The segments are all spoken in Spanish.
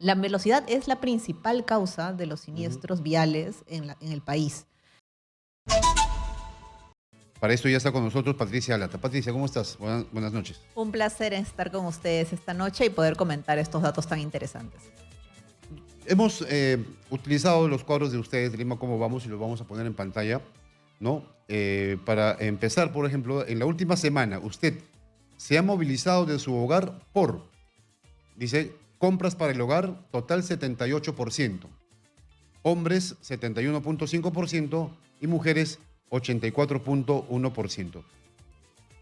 La velocidad es la principal causa de los Ujú. siniestros viales en el país. Para esto ya está con nosotros Patricia Alata. Patricia, ¿cómo estás? Buenas noches. Un placer estar con ustedes esta noche y poder comentar estos datos tan interesantes. Hemos utilizado los cuadros de ustedes de Lima Cómo Vamos y los vamos a poner en pantalla, ¿no? Para empezar, por ejemplo, en la última semana, usted se ha movilizado de su hogar dice, compras para el hogar, total 78%. Hombres, 71.5% y mujeres, 84.1%.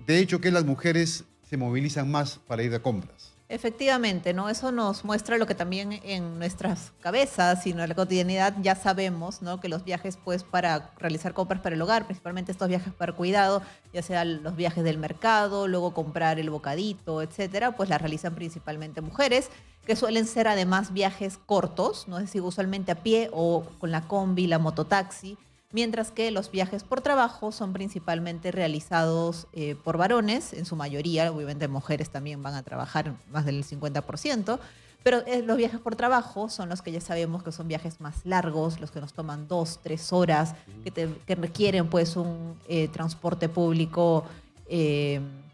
De hecho, que las mujeres se movilizan más para ir de compras. Efectivamente, ¿no? Eso nos muestra lo que también en nuestras cabezas y en la cotidianidad ya sabemos, ¿no? Que los viajes, pues, para realizar compras para el hogar, principalmente estos viajes para cuidado, ya sean los viajes del mercado, luego comprar el bocadito, etcétera, pues las realizan principalmente mujeres, que suelen ser además viajes cortos, ¿no? Es decir, usualmente a pie o con la combi, la mototaxi, mientras que los viajes por trabajo son principalmente realizados por varones, en su mayoría, obviamente mujeres también van a trabajar más del 50%, pero los viajes por trabajo son los que ya sabemos que son viajes más largos, los que nos toman 2, 3 horas, que requieren pues un transporte público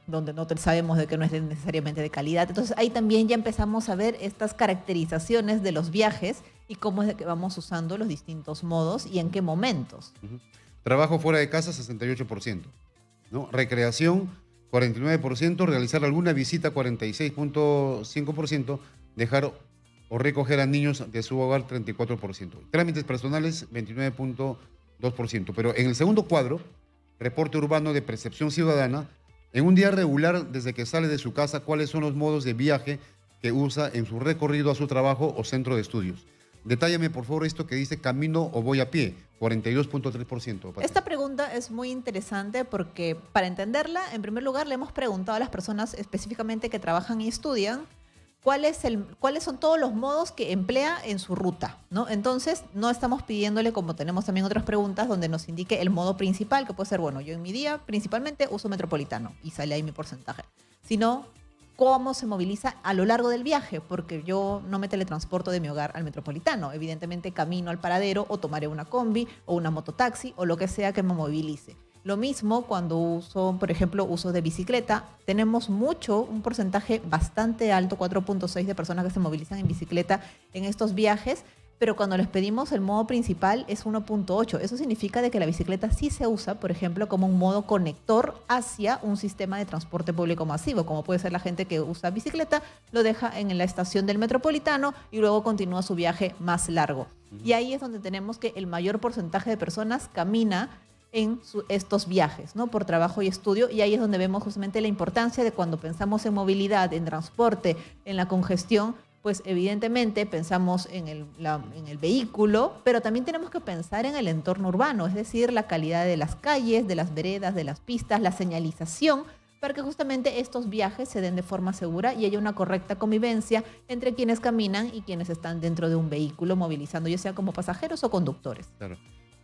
donde no sabemos de que no es necesariamente de calidad. Entonces ahí también ya empezamos a ver estas caracterizaciones de los viajes y cómo es de que vamos usando los distintos modos y en qué momentos. Ujú. Trabajo fuera de casa, 68%. ¿No? Recreación, 49%. Realizar alguna visita, 46.5%. Dejar o recoger a niños de su hogar, 34%. Trámites personales, 29.2%. Pero en el segundo cuadro, reporte urbano de percepción ciudadana, en un día regular, desde que sale de su casa, ¿cuáles son los modos de viaje que usa en su recorrido a su trabajo o centro de estudios? Detállame, por favor, esto que dice camino o voy a pie, 42.3%. Esta pregunta es muy interesante porque para entenderla, en primer lugar, le hemos preguntado a las personas específicamente que trabajan y estudian cuáles son todos los modos que emplea en su ruta, ¿no? Entonces, no estamos pidiéndole, como tenemos también otras preguntas, donde nos indique el modo principal, que puede ser, bueno, yo en mi día principalmente uso metropolitano y sale ahí mi porcentaje, sino cómo se moviliza a lo largo del viaje, porque yo no me teletransporto de mi hogar al metropolitano. Evidentemente camino al paradero o tomaré una combi o una mototaxi o lo que sea que me movilice. Lo mismo cuando uso, por ejemplo, uso de bicicleta. Tenemos un porcentaje bastante alto, 4.6 de personas que se movilizan en bicicleta en estos viajes, pero cuando les pedimos el modo principal es 1.8. Eso significa de que la bicicleta sí se usa, por ejemplo, como un modo conector hacia un sistema de transporte público masivo, como puede ser la gente que usa bicicleta, lo deja en la estación del metropolitano y luego continúa su viaje más largo. Y ahí es donde tenemos que el mayor porcentaje de personas camina en estos viajes, ¿no? Por trabajo y estudio, y ahí es donde vemos justamente la importancia de cuando pensamos en movilidad, en transporte, en la congestión, pues evidentemente pensamos en el vehículo, pero también tenemos que pensar en el entorno urbano, es decir, la calidad de las calles, de las veredas, de las pistas, la señalización, para que justamente estos viajes se den de forma segura y haya una correcta convivencia entre quienes caminan y quienes están dentro de un vehículo movilizando, ya sea como pasajeros o conductores. Claro.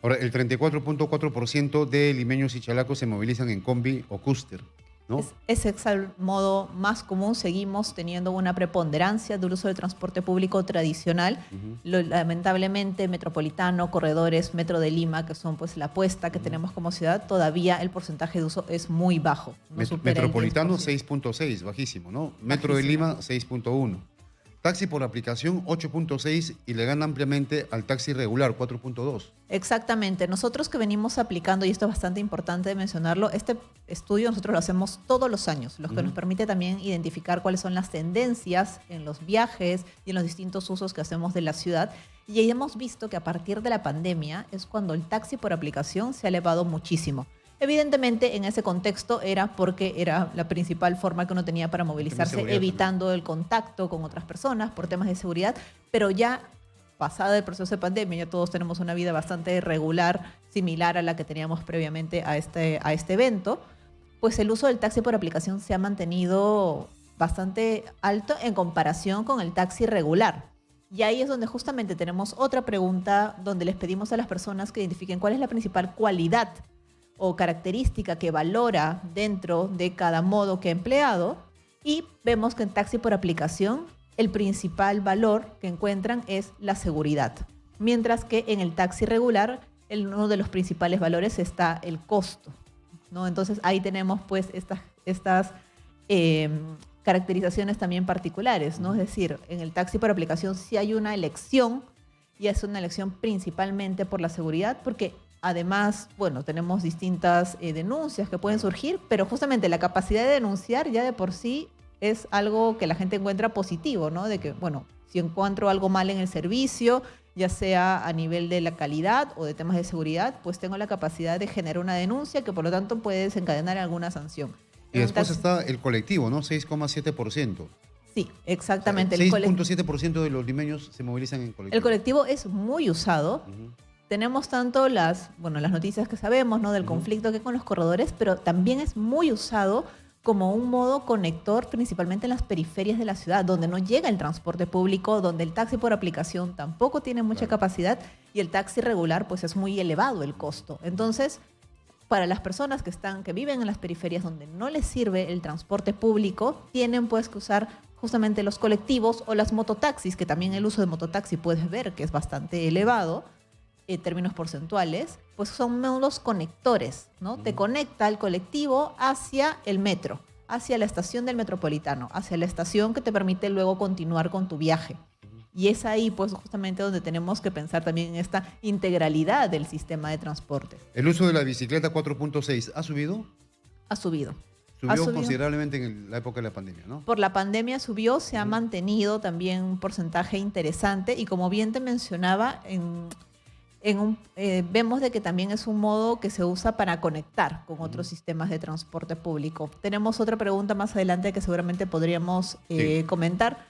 Ahora, el 34.4% de limeños y chalacos se movilizan en combi o cúster, ¿no? Ese es el modo más común. Seguimos teniendo una preponderancia del uso del transporte público tradicional. Lamentablemente, metropolitano, corredores, Metro de Lima, que son pues la apuesta que tenemos como ciudad, todavía el porcentaje de uso es muy bajo. No supera el Metropolitano, 10%. 6.6, bajísimo, ¿no? Metro de Lima, 6.1. Taxi por aplicación, 8.6 y le gana ampliamente al taxi regular, 4.2. Exactamente. Nosotros que venimos aplicando, y esto es bastante importante de mencionarlo, este estudio nosotros lo hacemos todos los años, lo que nos permite también identificar cuáles son las tendencias en los viajes y en los distintos usos que hacemos de la ciudad. Y ahí hemos visto que a partir de la pandemia es cuando el taxi por aplicación se ha elevado muchísimo. Evidentemente, en ese contexto era porque era la principal forma que uno tenía para movilizarse, evitando el contacto con otras personas por temas de seguridad, pero ya pasada el proceso de pandemia, ya todos tenemos una vida bastante regular, similar a la que teníamos previamente a este evento, pues el uso del taxi por aplicación se ha mantenido bastante alto en comparación con el taxi regular. Y ahí es donde justamente tenemos otra pregunta donde les pedimos a las personas que identifiquen cuál es la principal cualidad o característica que valora dentro de cada modo que ha empleado, y vemos que en taxi por aplicación el principal valor que encuentran es la seguridad. Mientras que en el taxi regular, uno de los principales valores está el costo, ¿no? Entonces ahí tenemos pues estas caracterizaciones también particulares, ¿no? Es decir, en el taxi por aplicación sí hay una elección, y es una elección principalmente por la seguridad, porque además, bueno, tenemos distintas denuncias que pueden surgir, pero justamente la capacidad de denunciar ya de por sí es algo que la gente encuentra positivo, ¿no? De que, bueno, si encuentro algo mal en el servicio, ya sea a nivel de la calidad o de temas de seguridad, pues tengo la capacidad de generar una denuncia que por lo tanto puede desencadenar alguna sanción. Y después está el colectivo, ¿no? 6,7%. Sí, exactamente. O sea, 6,7% de los limeños se movilizan en colectivo. El colectivo es muy usado. Tenemos tanto las noticias que sabemos, ¿no? Del conflicto que hay con los corredores, pero también es muy usado como un modo conector, principalmente en las periferias de la ciudad, donde no llega el transporte público, donde el taxi por aplicación tampoco tiene mucha capacidad y el taxi regular pues es muy elevado el costo. Entonces, para las personas que viven en las periferias donde no les sirve el transporte público, tienen pues que usar justamente los colectivos o las mototaxis, que también el uso de mototaxi puedes ver que es bastante elevado en términos porcentuales, pues son modos conectores, ¿no? Te conecta el colectivo hacia el metro, hacia la estación del metropolitano, hacia la estación que te permite luego continuar con tu viaje. Y es ahí, pues, justamente donde tenemos que pensar también en esta integralidad del sistema de transporte. ¿El uso de la bicicleta 4.6 ha subido? Ha subido. Subió considerablemente en la época de la pandemia, ¿no? Por la pandemia subió, se ha mantenido también un porcentaje interesante y como bien te mencionaba, vemos de que también es un modo que se usa para conectar con otros sistemas de transporte público. Tenemos otra pregunta más adelante que seguramente podríamos comentar,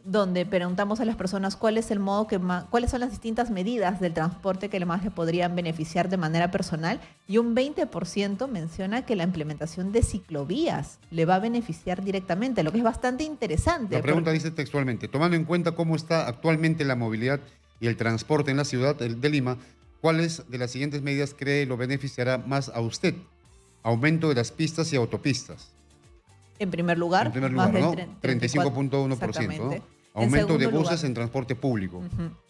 donde preguntamos a las personas cuáles son las distintas medidas del transporte que más le podrían beneficiar de manera personal, y un 20% menciona que la implementación de ciclovías le va a beneficiar directamente, lo que es bastante interesante. La pregunta dice textualmente: tomando en cuenta cómo está actualmente la movilidad y el transporte en la ciudad de Lima, ¿cuáles de las siguientes medidas cree lo beneficiará más a usted? Aumento de las pistas y autopistas. En primer lugar, más del 35.1%, ¿no? Aumento de buses en transporte público,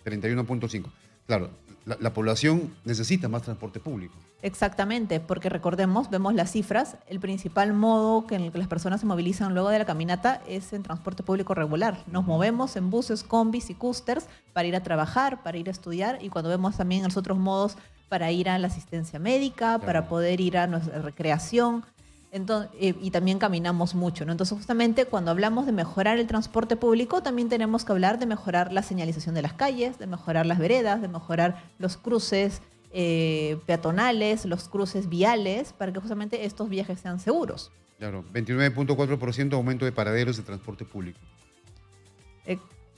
31.5%. Claro, la población necesita más transporte público. Exactamente, porque vemos las cifras, el principal modo en el que las personas se movilizan luego de la caminata es en transporte público regular. Nos movemos en buses, combis y cústers para ir a trabajar, para ir a estudiar, y cuando vemos también los otros modos para ir a la asistencia médica, para poder ir a nuestra recreación. Entonces, y también caminamos mucho, ¿no? Entonces, justamente cuando hablamos de mejorar el transporte público, también tenemos que hablar de mejorar la señalización de las calles, de mejorar las veredas, de mejorar los cruces peatonales, los cruces viales, para que justamente estos viajes sean seguros. Claro, 29.4% aumento de paraderos de transporte público.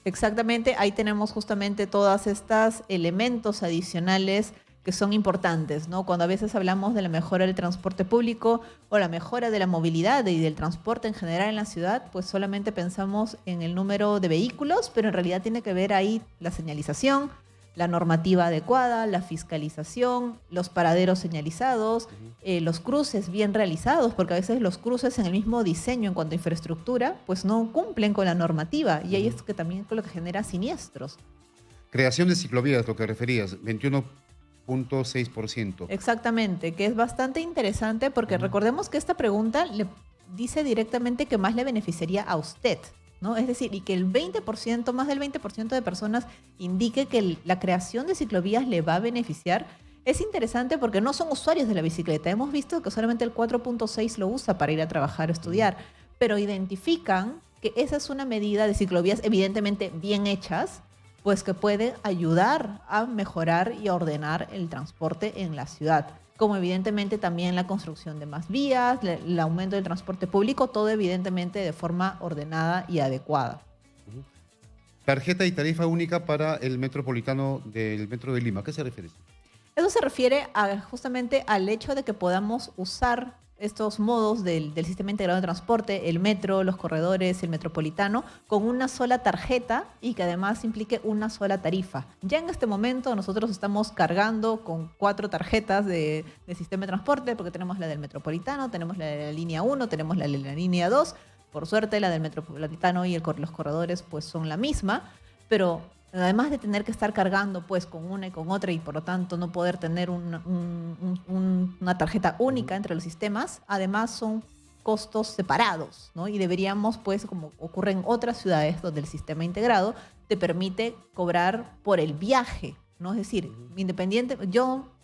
Exactamente, ahí tenemos justamente todos estos elementos adicionales que son importantes, ¿no? Cuando a veces hablamos de la mejora del transporte público o la mejora de la movilidad y del transporte en general en la ciudad, pues solamente pensamos en el número de vehículos, pero en realidad tiene que ver ahí la señalización, la normativa adecuada, la fiscalización, los paraderos señalizados, los cruces bien realizados, porque a veces los cruces en el mismo diseño en cuanto a infraestructura, pues no cumplen con la normativa, y ahí es que también es lo que genera siniestros. Creación de ciclovías, lo que referías, 21.6%. Exactamente, que es bastante interesante porque recordemos que esta pregunta le dice directamente que más le beneficiaría a usted, ¿no? Es decir, y que el 20%, más del 20% de personas indique que la creación de ciclovías le va a beneficiar. Es interesante porque no son usuarios de la bicicleta. Hemos visto que solamente el 4.6% lo usa para ir a trabajar o estudiar, pero identifican que esa es una medida de ciclovías evidentemente bien hechas, pues que puede ayudar a mejorar y a ordenar el transporte en la ciudad. Como evidentemente también la construcción de más vías, el aumento del transporte público, todo evidentemente de forma ordenada y adecuada. Tarjeta y tarifa única para el metropolitano del Metro de Lima. ¿A qué se refiere? Eso se refiere justamente al hecho de que podamos usar estos modos del sistema integrado de transporte, el metro, los corredores, el metropolitano, con una sola tarjeta y que además implique una sola tarifa. Ya en este momento nosotros estamos cargando con 4 tarjetas de sistema de transporte, porque tenemos la del metropolitano, tenemos la de la línea 1, tenemos la de la línea 2, Por suerte, la del Metropolitano y los corredores pues son la misma, pero además de tener que estar cargando pues con una y con otra y por lo tanto no poder tener una tarjeta única entre los sistemas, además son costos separados, ¿no? Y deberíamos, pues, como ocurre en otras ciudades donde el sistema integrado te permite cobrar por el viaje, ¿no? Es decir, independiente,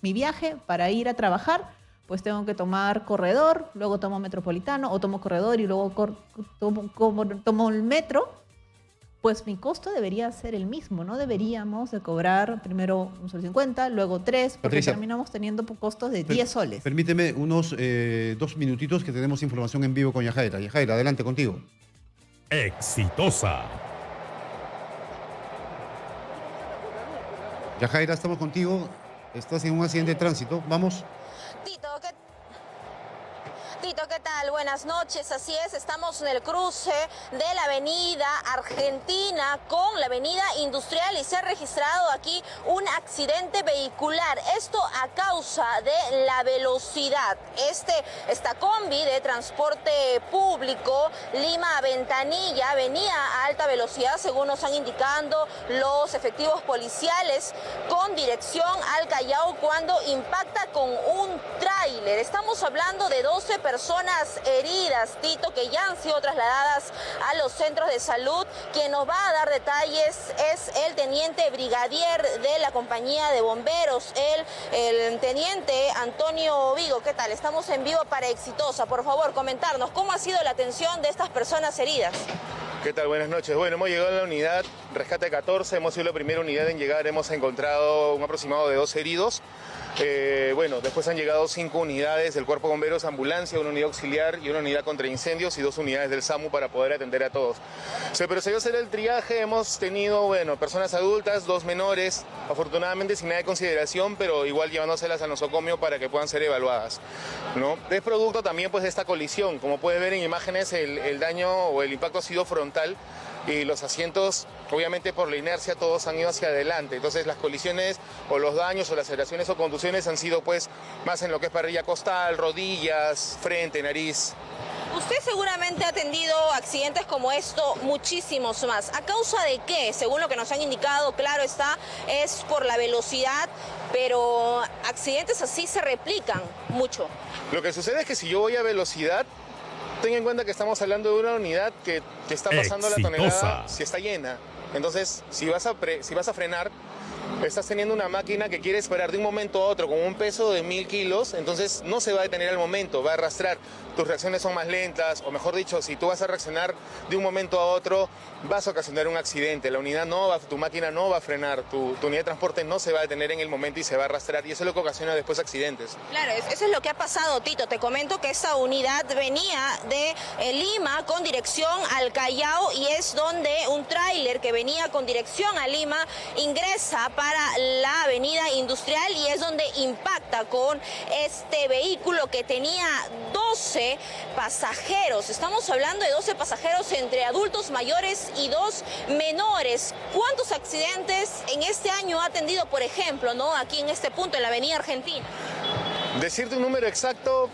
mi viaje para ir a trabajar, pues tengo que tomar corredor, luego tomo metropolitano, o tomo corredor y luego tomo el metro, pues mi costo debería ser el mismo, ¿no? Deberíamos de cobrar primero 1,50 soles, luego 3, porque Patricia, terminamos teniendo costos de 10 soles. Permíteme unos 2 minutitos que tenemos información en vivo con Yajaira. Yajaira, adelante contigo. Exitosa. Yajaira, estamos contigo. Estás en un accidente de tránsito. Vamos. Tito, ¿qué tal? Buenas noches. Así es, estamos en el cruce de la avenida Argentina con la avenida Industrial y se ha registrado aquí un accidente vehicular. Esto a causa de la velocidad. Esta combi de transporte público Lima-Ventanilla venía a alta velocidad, según nos han indicado los efectivos policiales, con dirección al Callao cuando impacta con un tráiler. Estamos hablando de 12 personas heridas, Tito, que ya han sido trasladadas a los centros de salud. Quien nos va a dar detalles es el teniente brigadier de la compañía de bomberos, el teniente Antonio Vigo. ¿Qué tal? Estamos en vivo para Exitosa. Por favor, comentarnos cómo ha sido la atención de estas personas heridas. ¿Qué tal? Buenas noches. Bueno, hemos llegado a la unidad Rescate 14, hemos sido la primera unidad en llegar, hemos encontrado un aproximado de 2 heridos. Bueno, después han llegado 5 unidades del Cuerpo de Bomberos, ambulancia, una unidad auxiliar y una unidad contra incendios y 2 unidades del SAMU para poder atender a todos. Se procedió a hacer el triaje, hemos tenido, bueno, personas adultas, 2 menores, afortunadamente sin nada de consideración, pero igual llevándoselas al nosocomio para que puedan ser evaluadas, ¿no? Es producto también pues de esta colisión, como puedes ver en imágenes el daño o el impacto ha sido frontal y los asientos, obviamente por la inercia, todos han ido hacia adelante. Entonces las colisiones o los daños o las aceleraciones o contusiones han sido pues más en lo que es parrilla costal, rodillas, frente, nariz. Usted seguramente ha atendido accidentes como esto, muchísimos más. ¿A causa de qué? Según lo que nos han indicado, claro está, es por la velocidad, pero accidentes así se replican mucho. Lo que sucede es que si yo voy a velocidad, ten en cuenta que estamos hablando de una unidad que está pasando la tonelada si está llena. Entonces, si vas a frenar, estás teniendo una máquina que quiere esperar de un momento a otro con un peso de 1000 kilos, entonces no se va a detener al momento, va a arrastrar. Tus reacciones son más lentas, o mejor dicho, si tú vas a reaccionar de un momento a otro, vas a ocasionar un accidente. La unidad tu máquina no va a frenar, tu unidad de transporte no se va a detener en el momento y se va a arrastrar, y eso es lo que ocasiona después accidentes. Claro, eso es lo que ha pasado, Tito. Te comento que esta unidad venía de Lima con dirección al Callao y es donde un tráiler que venía con dirección a Lima ingresa para la avenida Industrial y es donde impacta con este vehículo que tenía 12 pasajeros. Estamos hablando de 12 pasajeros entre adultos mayores y 2 menores. ¿Cuántos accidentes en este año ha atendido, por ejemplo, ¿no? Aquí en este punto, en la avenida Argentina? Decirte un número exacto,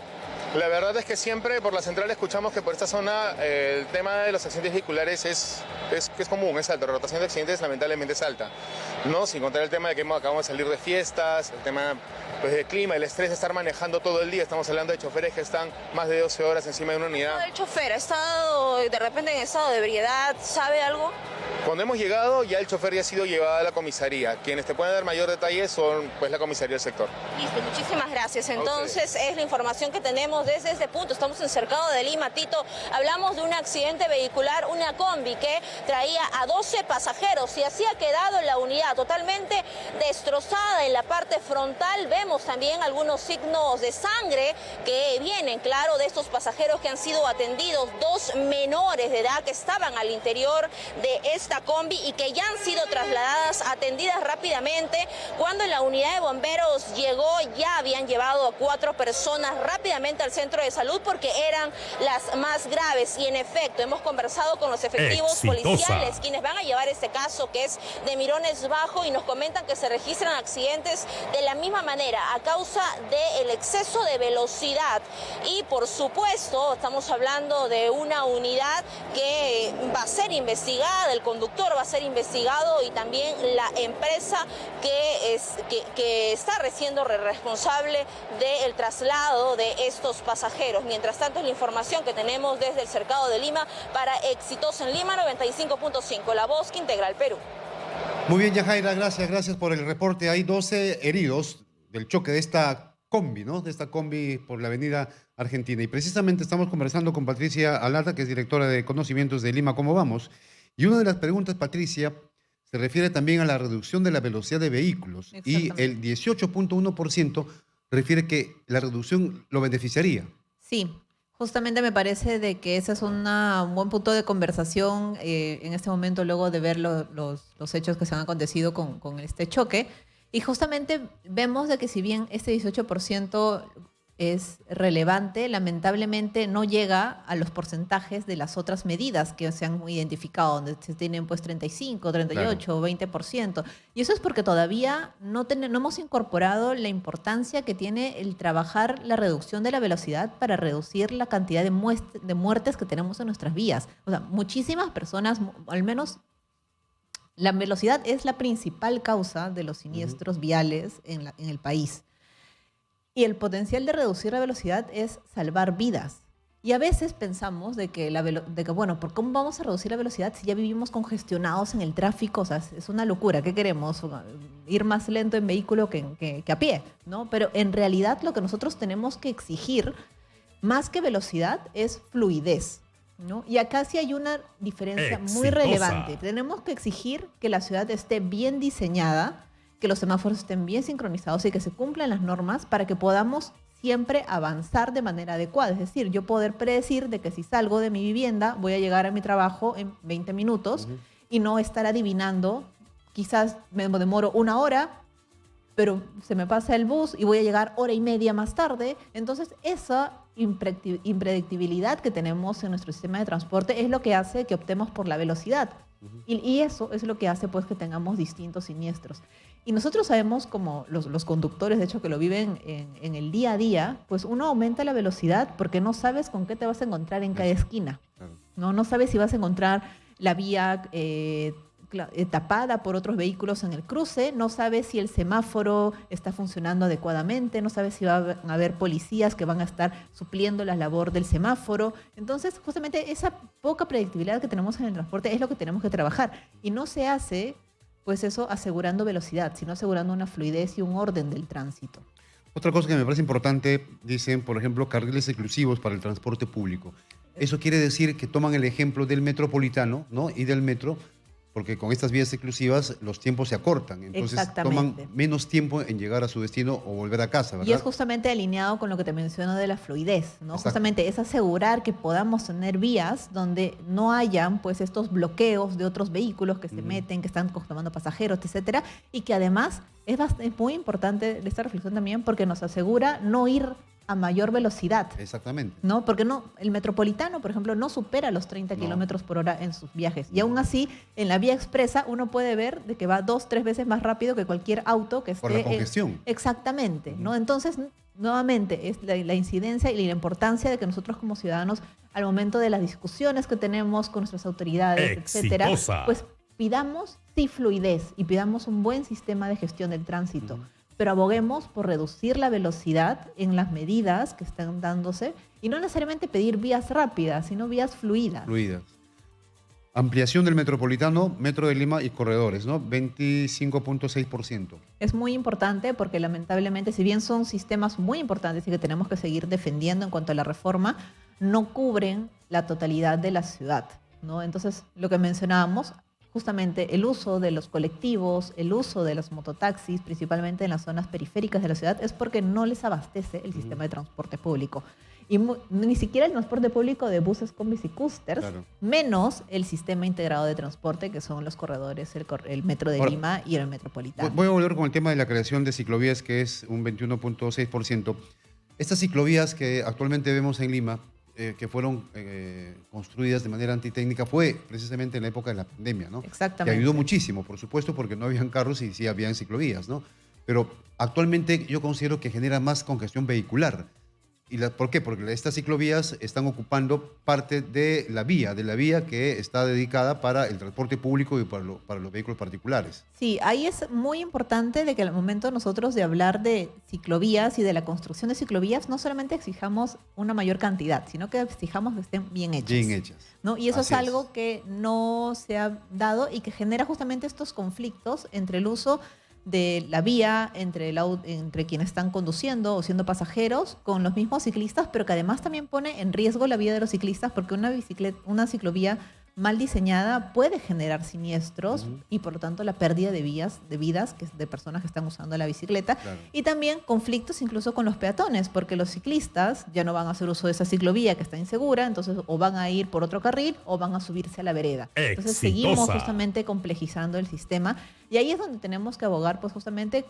la verdad es que siempre por la central escuchamos que por esta zona el tema de los accidentes vehiculares es común, es alto. La rotación de accidentes lamentablemente es alta, ¿no? Sin contar el tema de que acabamos de salir de fiestas, el tema pues, del clima, el estrés de estar manejando todo el día. Estamos hablando de choferes que están más de 12 horas encima de una unidad. ¿El chofer ha estado de repente en estado de ebriedad? ¿Sabe algo? Cuando hemos llegado, ya el chofer ya ha sido llevado a la comisaría. Quienes te pueden dar mayor detalle son pues la comisaría del sector. Listo, muchísimas gracias. Entonces es la información que tenemos desde este punto. Estamos en Cercado de Lima, Tito. Hablamos de un accidente vehicular, una combi que traía a 12 pasajeros y así ha quedado la unidad totalmente destrozada en la parte frontal. Vemos también algunos signos de sangre que vienen, claro, de estos pasajeros que han sido atendidos, 2 menores de edad que estaban al interior de esta esta combi y que ya han sido trasladadas, atendidas rápidamente. Cuando la unidad de bomberos llegó, ya habían llevado a 4 personas rápidamente al centro de salud porque eran las más graves. Y en efecto, hemos conversado con los efectivos policiales, quienes van a llevar este caso, que es de Mirones Bajo, y nos comentan que se registran accidentes de la misma manera a causa del exceso de velocidad. Y por supuesto, estamos hablando de una unidad que va a ser investigada, el conductor va a ser investigado y también la empresa que está siendo responsable del traslado de estos pasajeros. Mientras tanto, es la información que tenemos desde el Cercado de Lima para Exitosa en Lima 95.5, la voz que integra el Perú. Muy bien, Yajaira, gracias por el reporte. Hay 12 heridos del choque de esta combi, ¿no? De esta combi por la avenida Argentina. Y precisamente estamos conversando con Patricia Alata, que es directora de Conocimientos de Lima, ¿Cómo vamos? Y una de las preguntas, Patricia, se refiere también a la reducción de la velocidad de vehículos. Y el 18.1% refiere que la reducción lo beneficiaría. Sí, justamente me parece de que ese es un buen punto de conversación en este momento, luego de ver los hechos que se han acontecido con este choque. Y justamente vemos de que si bien este 18% es relevante, lamentablemente no llega a los porcentajes de las otras medidas que se han identificado, donde se tienen pues 35, 38, claro, 20%. Y eso es porque todavía no hemos incorporado la importancia que tiene el trabajar la reducción de la velocidad para reducir la cantidad de muertes que tenemos en nuestras vías. O sea, muchísimas personas, al menos la velocidad es la principal causa de los siniestros viales en el país. Y el potencial de reducir la velocidad es salvar vidas. Y a veces pensamos de que bueno, ¿por cómo vamos a reducir la velocidad si ya vivimos congestionados en el tráfico? O sea, es una locura. ¿Qué queremos? Ir más lento en vehículo que a pie, ¿no? Pero en realidad lo que nosotros tenemos que exigir, más que velocidad, es fluidez, ¿no? Y acá sí hay una diferencia muy relevante. Tenemos que exigir que la ciudad esté bien diseñada, que los semáforos estén bien sincronizados y que se cumplan las normas para que podamos siempre avanzar de manera adecuada. Es decir, yo poder predecir de que si salgo de mi vivienda voy a llegar a mi trabajo en 20 minutos y no estar adivinando, quizás me demoro 1 hora, pero se me pasa el bus y voy a llegar 1:30 más tarde. Entonces, esa impredictibilidad que tenemos en nuestro sistema de transporte es lo que hace que optemos por la velocidad. Y eso es lo que hace pues que tengamos distintos siniestros. Y nosotros sabemos, como los conductores, de hecho, que lo viven en el día a día, pues uno aumenta la velocidad porque no sabes con qué te vas a encontrar en cada esquina. No sabes si vas a encontrar la vía tapada por otros vehículos en el cruce, no sabes si el semáforo está funcionando adecuadamente, no sabes si va a haber policías que van a estar supliendo la labor del semáforo. Entonces, justamente esa poca predictibilidad que tenemos en el transporte es lo que tenemos que trabajar. Y no se hace, pues eso, asegurando velocidad, sino asegurando una fluidez y un orden del tránsito. Otra cosa que me parece importante, dicen, por ejemplo, carriles exclusivos para el transporte público. Eso quiere decir que toman el ejemplo del metropolitano, ¿no? Y del metro, porque con estas vías exclusivas los tiempos se acortan. Entonces toman menos tiempo en llegar a su destino o volver a casa, ¿verdad? Y es justamente alineado con lo que te menciono de la fluidez, ¿no? Justamente es asegurar que podamos tener vías donde no hayan pues estos bloqueos de otros vehículos que se meten, que están tomando pasajeros, etcétera, y que además es muy importante esta reflexión también porque nos asegura no ir a mayor velocidad. Exactamente. ¿No? Porque el metropolitano, por ejemplo, no supera los 30 kilómetros por hora en sus viajes. Y aún así, en la vía expresa, uno puede ver de que va 2-3 veces más rápido que cualquier auto que esté... Por la congestión. Exactamente, ¿no? Entonces, nuevamente, es la incidencia y la importancia de que nosotros como ciudadanos, al momento de las discusiones que tenemos con nuestras autoridades, etcétera, pues pidamos fluidez y pidamos un buen sistema de gestión del tránsito. Pero aboguemos por reducir la velocidad en las medidas que están dándose y no necesariamente pedir vías rápidas, sino vías fluidas. Ampliación del metropolitano, Metro de Lima y corredores, ¿no? 25.6%. Es muy importante porque lamentablemente, si bien son sistemas muy importantes y que tenemos que seguir defendiendo en cuanto a la reforma, no cubren la totalidad de la ciudad, ¿no? Entonces, lo que mencionábamos, justamente el uso de los colectivos, el uso de los mototaxis, principalmente en las zonas periféricas de la ciudad, es porque no les abastece el sistema de transporte público. Y ni siquiera el transporte público de buses, combis y cústers, Claro. menos el sistema integrado de transporte, que son los corredores, el metro de Ahora, Lima y el metropolitano. Voy a volver con el tema de la creación de ciclovías, que es un 21.6%. Estas ciclovías que actualmente vemos en Lima, que fueron construidas de manera antitécnica, fue precisamente en la época de la pandemia, ¿no? Exactamente. Que ayudó muchísimo, por supuesto, porque no habían carros y sí habían ciclovías, ¿no? Pero actualmente yo considero que genera más congestión vehicular. ¿Por qué? Porque estas ciclovías están ocupando parte de la vía que está dedicada para el transporte público y para los vehículos particulares. Sí, ahí es muy importante de que al momento nosotros de hablar de ciclovías y de la construcción de ciclovías, no solamente exijamos una mayor cantidad, sino que exijamos que estén bien hechas. Bien hechas. ¿No? Y eso Así es algo que no se ha dado y que genera justamente estos conflictos entre el uso de la vía, entre quienes están conduciendo o siendo pasajeros, con los mismos ciclistas, pero que además también pone en riesgo la vida de los ciclistas, porque una ciclovía mal diseñada puede generar siniestros y por lo tanto la pérdida de vidas de personas que están usando la bicicleta. Claro. Y también conflictos incluso con los peatones, porque los ciclistas ya no van a hacer uso de esa ciclovía que está insegura, entonces o van a ir por otro carril o van a subirse a la vereda. Entonces seguimos Exitosa. justamente complejizando el sistema y ahí es donde tenemos que abogar pues justamente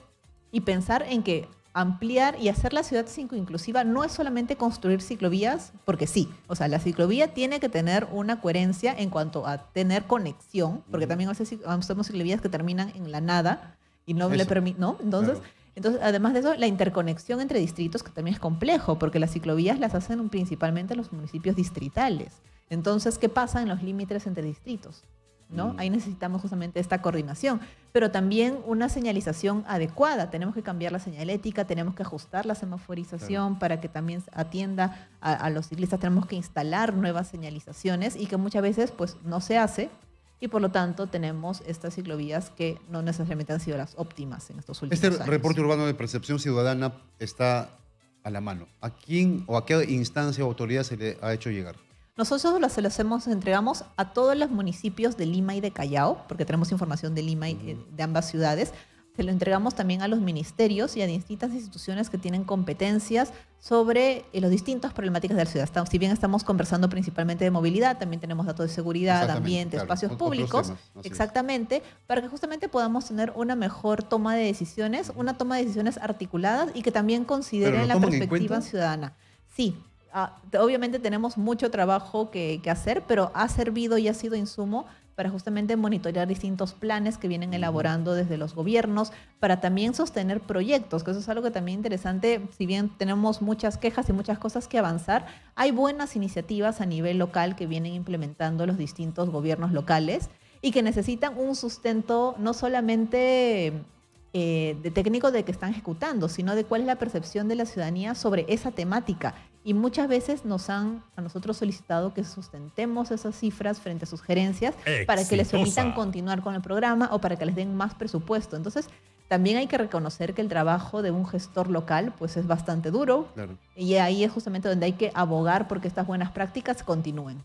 y pensar en que ampliar y hacer la ciudad inclusiva no es solamente construir ciclovías, porque sí, o sea, la ciclovía tiene que tener una coherencia en cuanto a tener conexión, porque también hacemos ciclovías que terminan en la nada y no le Eso. permiten, ¿no? Entonces, Claro. entonces, además de eso, la interconexión entre distritos, que también es complejo, porque las ciclovías las hacen principalmente los municipios distritales. Entonces, ¿qué pasa en los límites entre distritos? ¿No? Ahí necesitamos justamente esta coordinación, pero también una señalización adecuada. Tenemos que cambiar la señalética, tenemos que ajustar la semaforización para que también atienda a los ciclistas. Tenemos que instalar nuevas señalizaciones y que muchas veces pues no se hace y por lo tanto tenemos estas ciclovías que no necesariamente han sido las óptimas en estos últimos Este años. reporte urbano de percepción ciudadana está a la mano. ¿A quién o a qué instancia o autoridad se le ha hecho llegar? Nosotros entregamos a todos los municipios de Lima y de Callao, porque tenemos información de Lima y de ambas ciudades. Se lo entregamos también a los ministerios y a distintas instituciones que tienen competencias sobre las distintas problemáticas de la ciudad. Si bien estamos conversando principalmente de movilidad, también tenemos datos de seguridad, Exactamente, ambiente, claro, espacios otros públicos. temas, así es. Exactamente, para que justamente podamos tener una mejor toma de decisiones, una toma de decisiones articuladas y que también ¿Pero consideren lo la toman en perspectiva cuenta? ciudadana. Sí. Obviamente tenemos mucho trabajo que hacer, pero ha servido y ha sido insumo para justamente monitorear distintos planes que vienen elaborando desde los gobiernos, para también sostener proyectos, que eso es algo que también interesante, si bien tenemos muchas quejas y muchas cosas que avanzar, hay buenas iniciativas a nivel local que vienen implementando los distintos gobiernos locales y que necesitan un sustento no solamente de técnico de que están ejecutando, sino de cuál es la percepción de la ciudadanía sobre esa temática. Y muchas veces a nosotros solicitado que sustentemos esas cifras frente a sus gerencias para que les permitan Exitosa. continuar con el programa o para que les den más presupuesto. Entonces, también hay que reconocer que el trabajo de un gestor local pues es bastante duro Claro. y ahí es justamente donde hay que abogar porque estas buenas prácticas continúen.